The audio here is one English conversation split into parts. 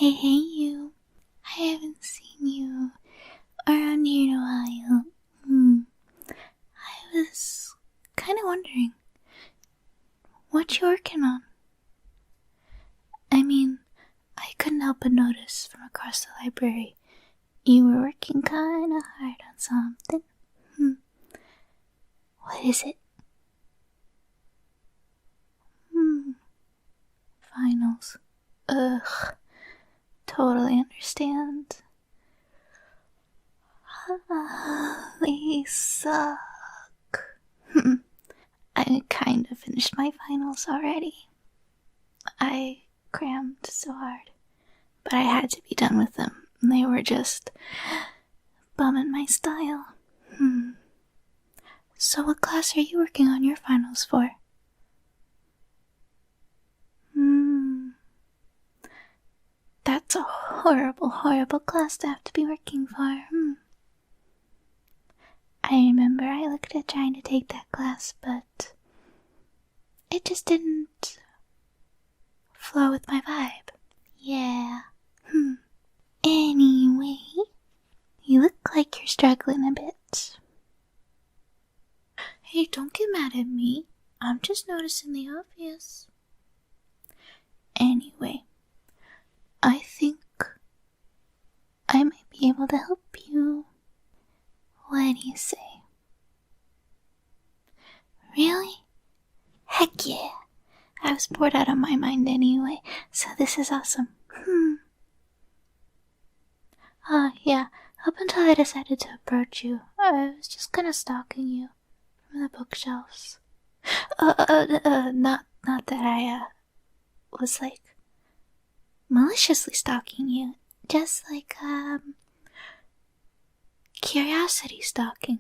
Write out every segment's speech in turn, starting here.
Hey, you. I haven't seen you around here in a while. I was kind of wondering what you working on. I mean, I couldn't help but notice from across the library you were working kind of hard on something. What is it? Finals. Ugh. Totally understand. They suck. I kind of finished my finals already. I crammed so hard, but I had to be done with them. They were just bumming my style. So what class are you working on your finals for? That's a horrible, horrible class to have to be working for. I remember I looked at trying to take that class, but it just didn't flow with my vibe. Yeah. Anyway, you look like you're struggling a bit. Hey, don't get mad at me. I'm just noticing the obvious. Anyway, I think I might be able to help you. What do you say? Really? Heck yeah. I was bored out of my mind anyway, so this is awesome. Yeah, up until I decided to approach you, I was just kinda stalking you from the bookshelves. Not that I, was, maliciously stalking you. Just curiosity stalking.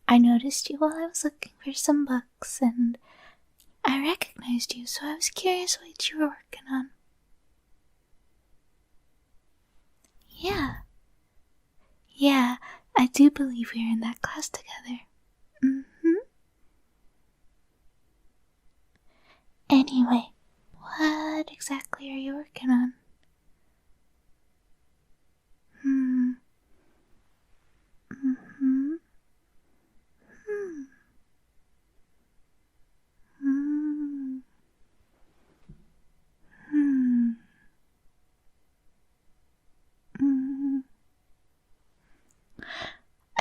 I noticed you while I was looking for some books, and I recognized you, so I was curious what you were working on. Yeah, I do believe we were in that class together. Anyway, what exactly are you working on?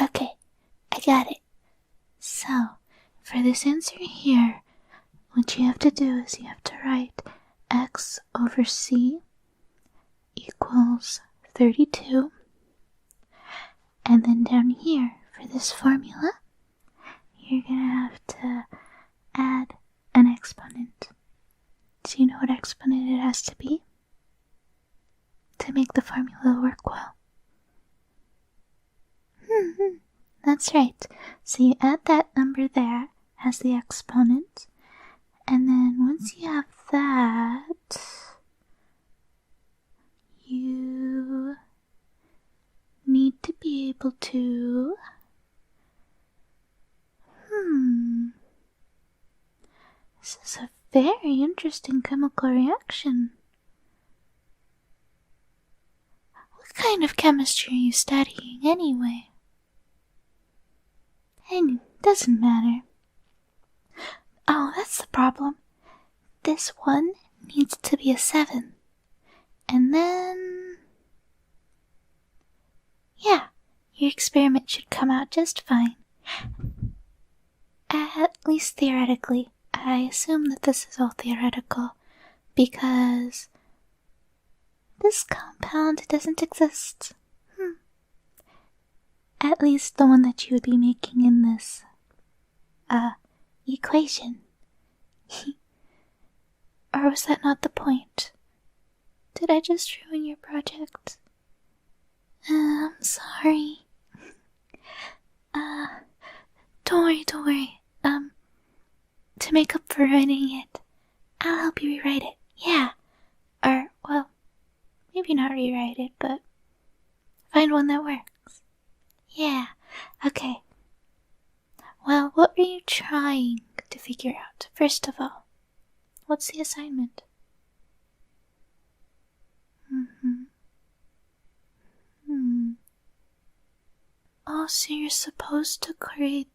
Okay, I got it. So, for this answer here, what you have to do is you have to write x over c equals 32. And then down here, for this formula, you're gonna have to add an exponent. Do you know what exponent it has to be to make the formula work well? That's right. So you add that number there as the exponent, and then once you have that, you need to be able to... This is a very interesting chemical reaction. What kind of chemistry are you studying anyway? And it doesn't matter. Oh, that's the problem. This one needs to be a 7. And then... yeah, your experiment should come out just fine. At least theoretically. I assume that this is all theoretical, because this compound doesn't exist. At least the one that you would be making in this, equation. Or was that not the point? Did I just ruin your project? I'm sorry. Don't worry. To make up for ruining it, I'll help you rewrite it. Yeah. Or, well, maybe not rewrite it, but find one that works. Yeah. Okay. Well, what were you trying to figure out, first of all? What's the assignment? Oh, so you're supposed to create...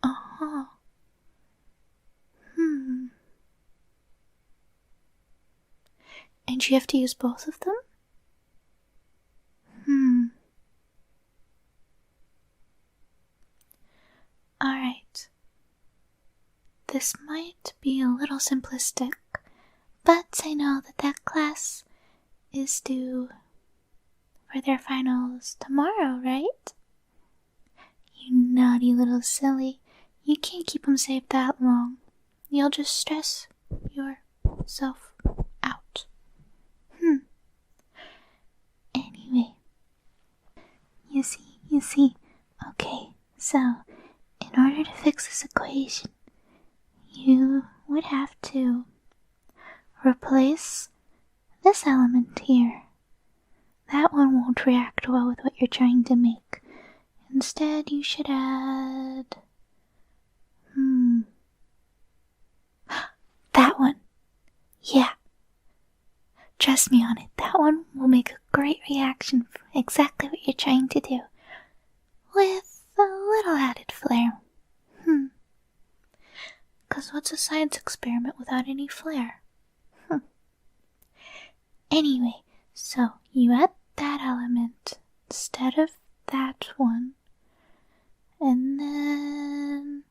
Uh-huh. And you have to use both of them? Alright. This might be a little simplistic, but I know that class is due for their finals tomorrow, right? You naughty little silly. You can't keep them safe that long. You'll just stress yourself out. Anyway. You see. Okay, so, in order to fix this equation, you would have to replace this element here. That one won't react well with what you're trying to make. Instead, you should add... that one. Yeah. Trust me on it. That one will make a great reaction for exactly what you're trying to do. With a little added flair. 'Cause what's a science experiment without any flair? Anyway, so you add that element instead of that one. And then...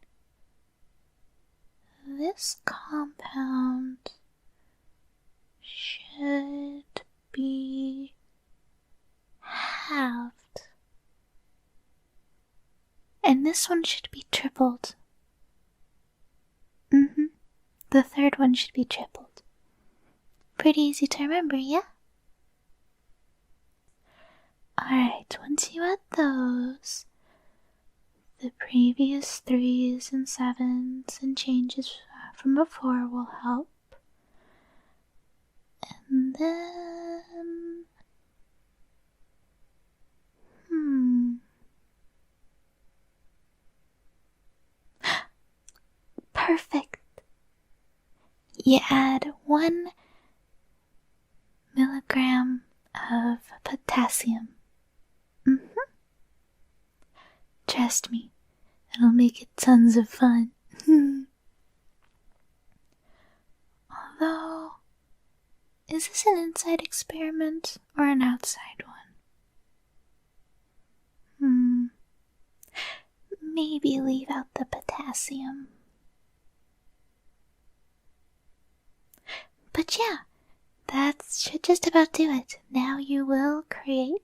this compound should be halved. And this one should be tripled. The third one should be tripled. Pretty easy to remember, yeah? Alright, once you add those, the previous 3s and 7s and changes from before will help. And then... Perfect! You add 1 milligram of potassium. Trust me, it'll make it tons of fun. Although, is this an inside experiment or an outside one? Maybe leave out the potassium. But yeah, that should just about do it. Now you will create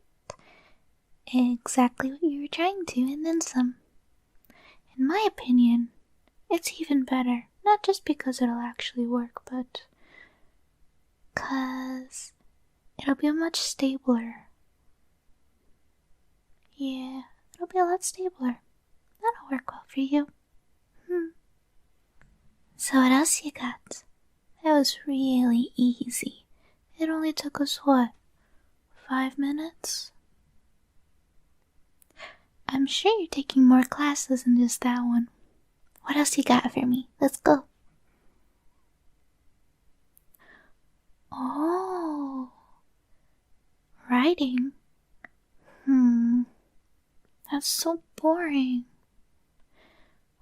exactly what you were trying to, and then some. In my opinion, it's even better. Not just because it'll actually work, but because it'll be much stabler. Yeah, it'll be a lot stabler. That'll work well for you. So what else you got? That was really easy. It only took us, 5 minutes? I'm sure you're taking more classes than just that one. What else you got for me? Let's go. Oh, writing? That's so boring.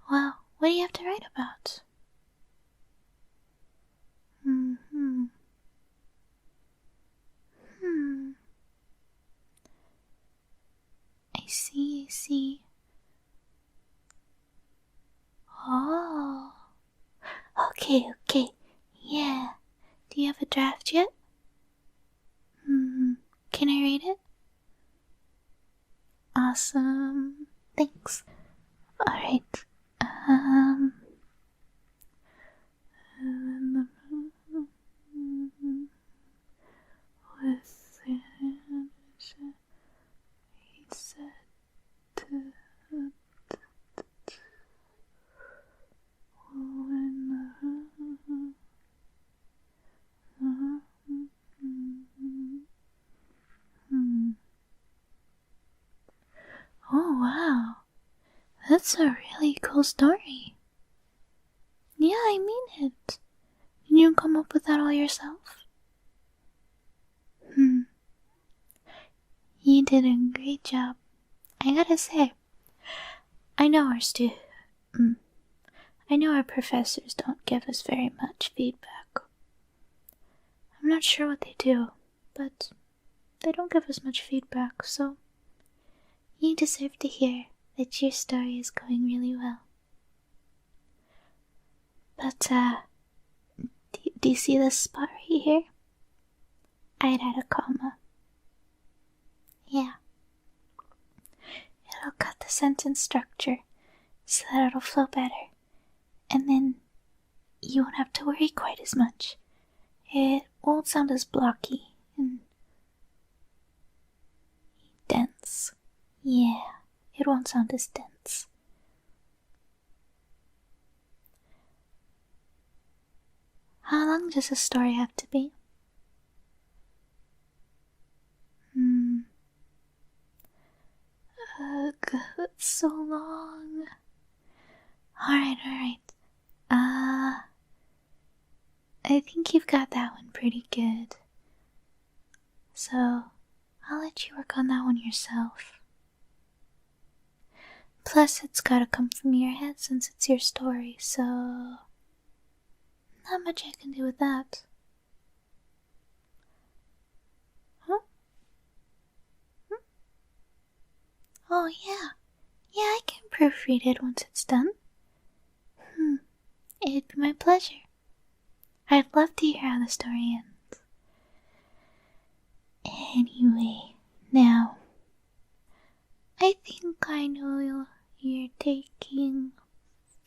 Well, what do you have to write about? I see. Oh. Okay. Yeah. Do you have a draft yet? Can I read it? Awesome. Thanks. Alright. Oh wow, that's a really cool story. Yeah, I mean it. Did you come up with that all yourself? You did a great job. I gotta say, I know our professors don't give us very much feedback. I'm not sure what they do, but they don't give us much feedback, so you deserve to hear that your story is going really well. But, do you see this spot right here? I'd add a comma. Yeah. It'll cut the sentence structure so that it'll flow better. And then you won't have to worry quite as much. It won't sound as blocky and dense. Yeah, it won't sound as dense. How long does a story have to be? Ugh, it's so long. Alright. I think you've got that one pretty good. So, I'll let you work on that one yourself. Plus, it's gotta come from your head since it's your story, so not much I can do with that. Huh? Oh, yeah. Yeah, I can proofread it once it's done. It'd be my pleasure. I'd love to hear how the story ends. Anyway, now, I think I know you're taking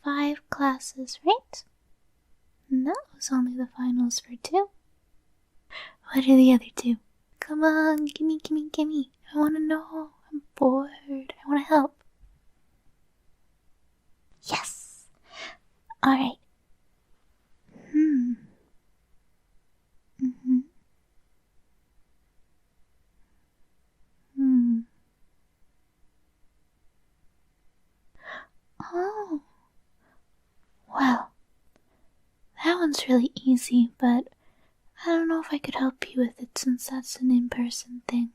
5 classes, right? And that was only the finals for 2. What are the other 2? Come on, gimme. I wanna know. I'm bored. I wanna help. Yes! Alright. Oh. Well, that one's really easy, but I don't know if I could help you with it since that's an in-person thing.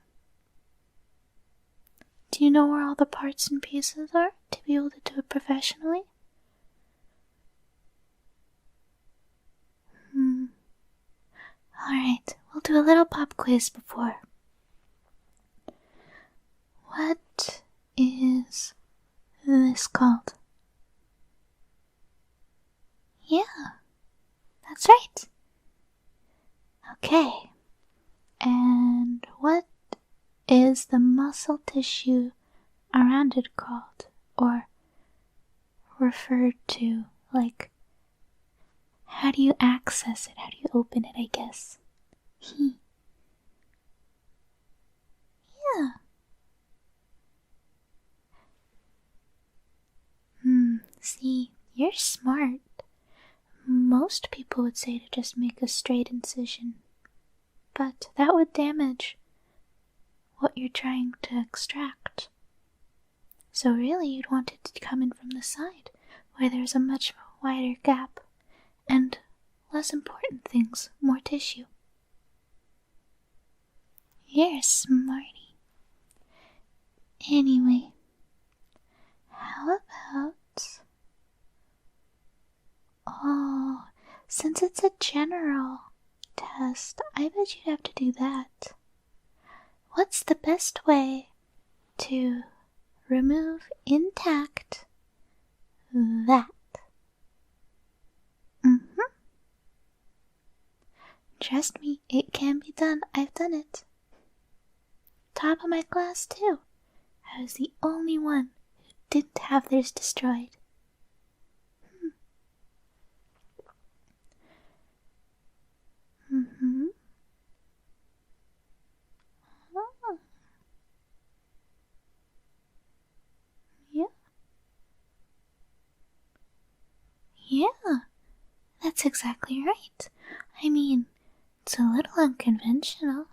Do you know where all the parts and pieces are to be able to do it professionally? Alright, we'll do a little pop quiz before. What is this called? Yeah, that's right. Okay, and what is the muscle tissue around it called, or referred to? Like, how do you access it? How do you open it, I guess? Yeah. See, you're smart. Most people would say to just make a straight incision, but that would damage what you're trying to extract. So really, you'd want it to come in from the side, where there's a much wider gap, and less important things, more tissue. You're a smarty. Anyway, how about... Oh, since it's a general test, I bet you'd have to do that. What's the best way to remove intact that? Trust me, it can be done. I've done it. Top of my class, too. I was the only one who didn't have theirs destroyed. Oh. Yeah, that's exactly right. I mean, it's a little unconventional.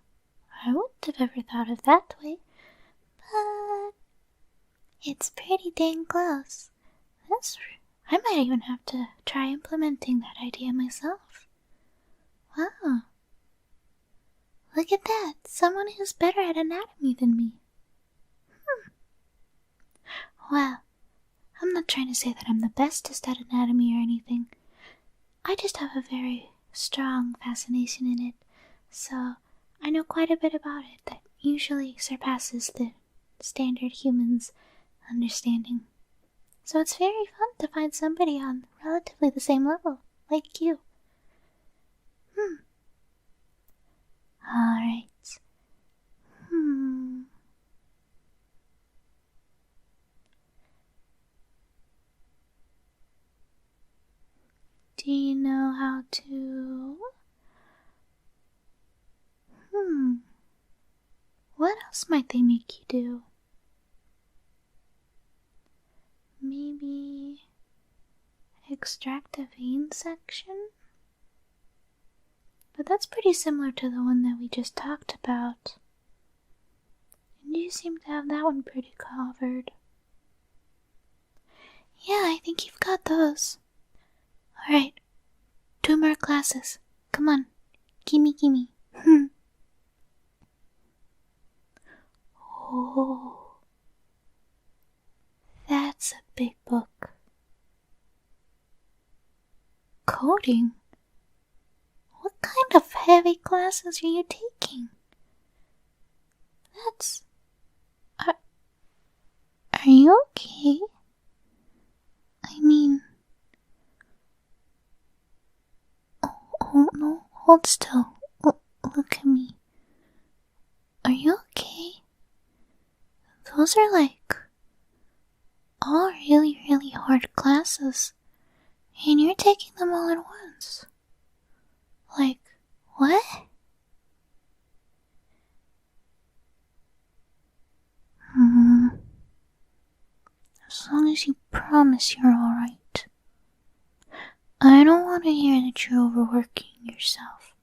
I wouldn't have ever thought of that way, but it's pretty dang close. I might even have to try implementing that idea myself. Wow. Look at that! Someone who's better at anatomy than me. Well, I'm not trying to say that I'm the bestest at anatomy or anything. I just have a very strong fascination in it, so I know quite a bit about it that usually surpasses the standard human's understanding. So it's very fun to find somebody on relatively the same level, like you. Alright. Do you know how to... What else might they make you do? Maybe... extract a vein section? But that's pretty similar to the one that we just talked about. And you seem to have that one pretty covered. Yeah, I think you've got those. Alright, 2 more classes. Come on, gimme. Oh, that's a big book. Coding? What kind of heavy classes are you taking? That's... Are you okay? I mean... Oh no, hold still. Look at me. Are you okay? Those are like... all really, really hard classes. And you're taking them all at once. Like, what? As long as you promise you're alright. I don't want to hear that you're overworking yourself.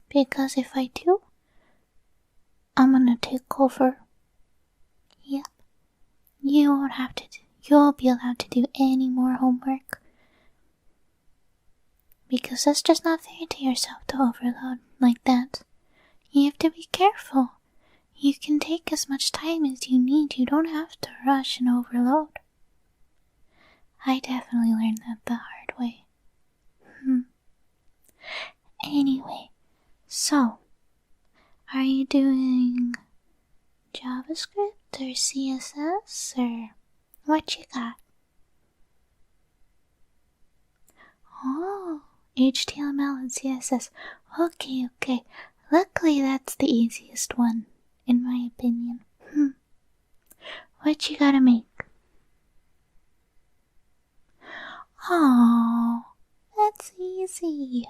Because if I do, I'm gonna take over. Yep. You'll be allowed to do any more homework. Because that's just not fair to yourself to overload like that. You have to be careful. You can take as much time as you need. You don't have to rush and overload. I definitely learned that the hard way. Anyway, so, are you doing JavaScript or CSS or what you got? Oh, HTML and CSS. Okay. Luckily that's the easiest one, in my opinion. What you gotta make? Oh, that's easy.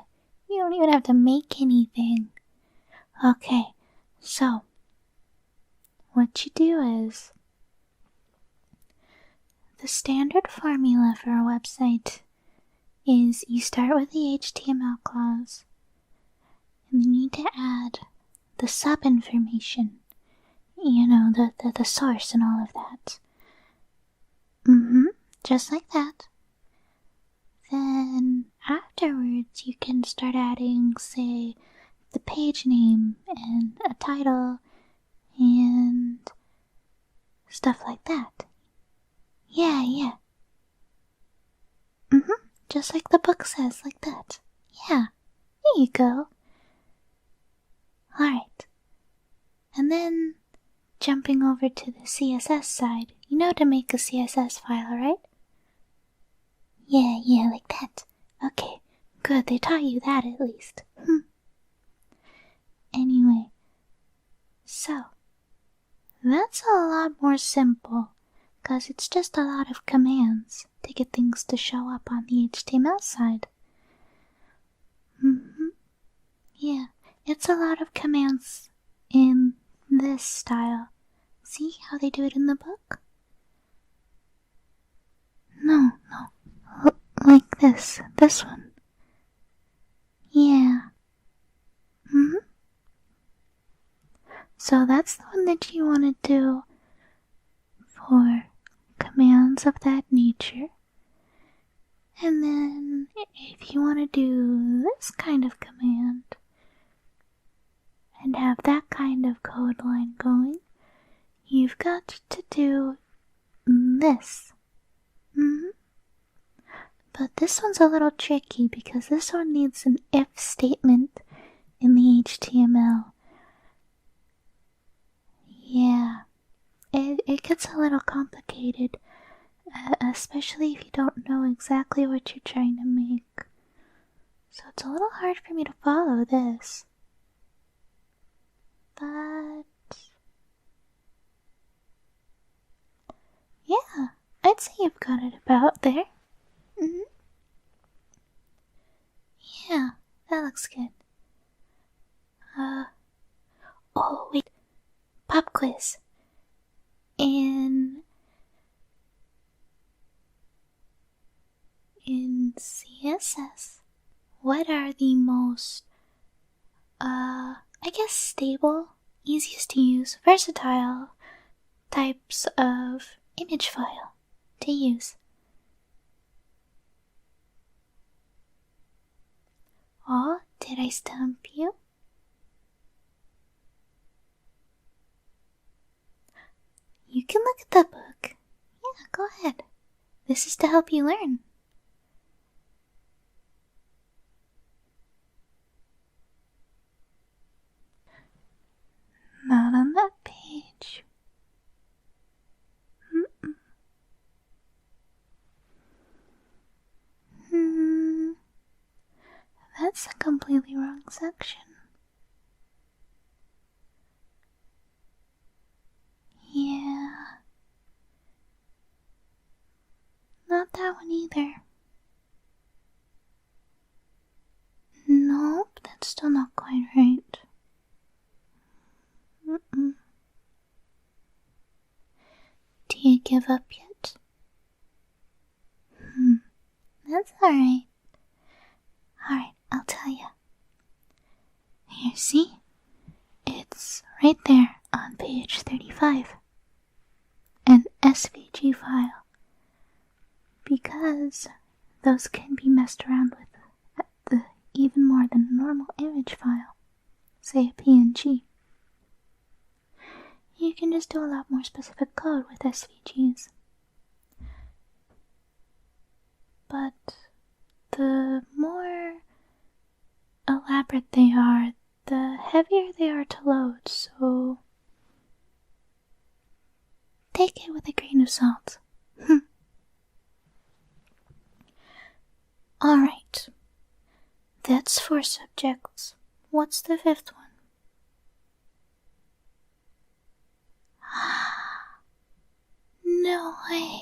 You don't even have to make anything. Okay, so what you do is the standard formula for a website is you start with the HTML clause and then you need to add the sub information, the source and all of that. Just like that. Then afterwards you can start adding, say, the page name and a title and stuff like that. Yeah. Just like the book says, like that. Yeah, there you go. Alright. And then, jumping over to the CSS side, you know to make a CSS file, right? Yeah, like that. Okay, good, they taught you that at least. Anyway, so, that's a lot more simple, because it's just a lot of commands to get things to show up on the HTML side. Yeah, it's a lot of commands in this style. See how they do it in the book? No, like this one. Yeah. So that's the one that you want to do for commands of that nature. And then if you want to do this kind of command, and have that kind of code line going, you've got to do this. But this one's a little tricky because this one needs an if statement in the HTML. Yeah, it gets a little complicated, especially if you don't know exactly what you're trying to make. So it's a little hard for me to follow this. But yeah, I'd say you've got it about there. Yeah, that looks good. Oh wait, pop quiz. In CSS, what are the most, I guess stable, easiest to use, versatile types of image file to use? Oh, did I stump you? You can look at the book. Yeah, go ahead. This is to help you learn. Not on that page. That's a completely wrong section. Yeah. Not that one either. Nope, that's still not quite right. Do you give up yet? That's alright. Alright, I'll tell you. Here, see? It's right there on page 35. An SVG file. Because those can be messed around with even more than a normal image file. Say a PNG. You can just do a lot more specific code with SVGs. But the more elaborate they are, the heavier they are to load, so take it with a grain of salt. Alright, that's 4 subjects. What's the 5th one? No way.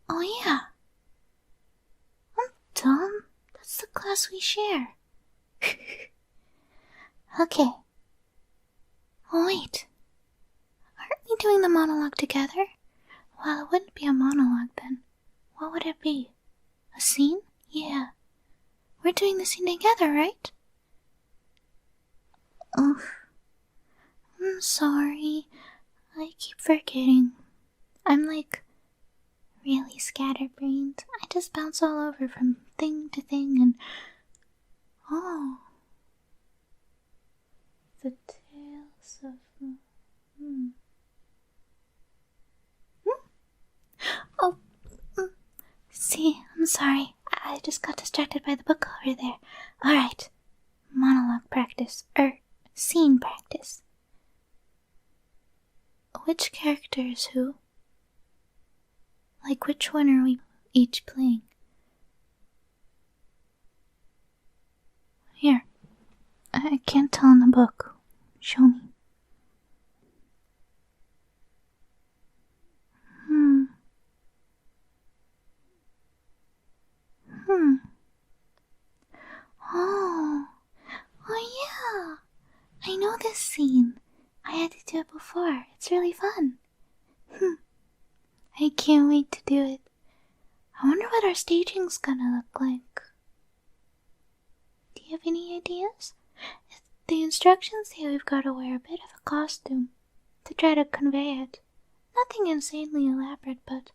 Oh yeah. I'm dumb. That's the class we share. Okay. Oh wait. Aren't we doing the monologue together? Well, it wouldn't be a monologue then. What would it be? A scene? Yeah. We're doing the scene together, right? Oof. I'm sorry. I keep forgetting. I'm like really scatterbrained. I just bounce all over from thing to thing and... Oh. The tales of... Oh. See, I'm sorry. I just got distracted by the book over there. Alright. Monologue practice. Scene practice. Which character is who? Like, which one are we each playing? Here. I can't tell in the book. Show me. Oh yeah. I know this scene. I had to do it before. It's really fun. I can't wait to do it. I wonder what our staging's gonna look like. Do you have any ideas? The instructions say we've got to wear a bit of a costume to try to convey it. Nothing insanely elaborate, but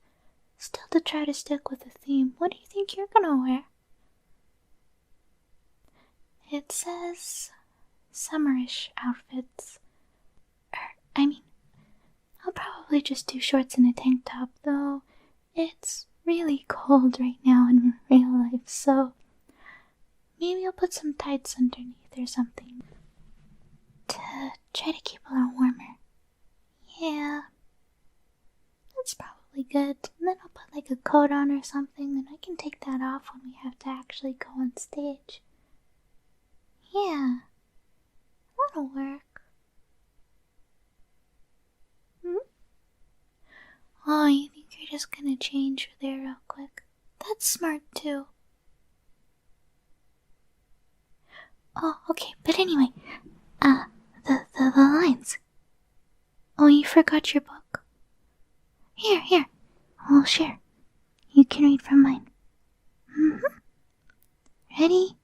still to try to stick with the theme. What do you think you're gonna wear? It says summerish outfits. I mean, I'll probably just do shorts and a tank top, though it's really cold right now in real life, so maybe I'll put some tights underneath or something to try to keep a little warmer. Yeah, that's probably good. And then I'll put like a coat on or something, and I can take that off when we have to actually go on stage. Yeah, that'll work. Oh, you think you're just gonna change there real quick? That's smart too. Oh, okay, but anyway, the lines. Oh, you forgot your book. Here, we'll share. You can read from mine. Ready?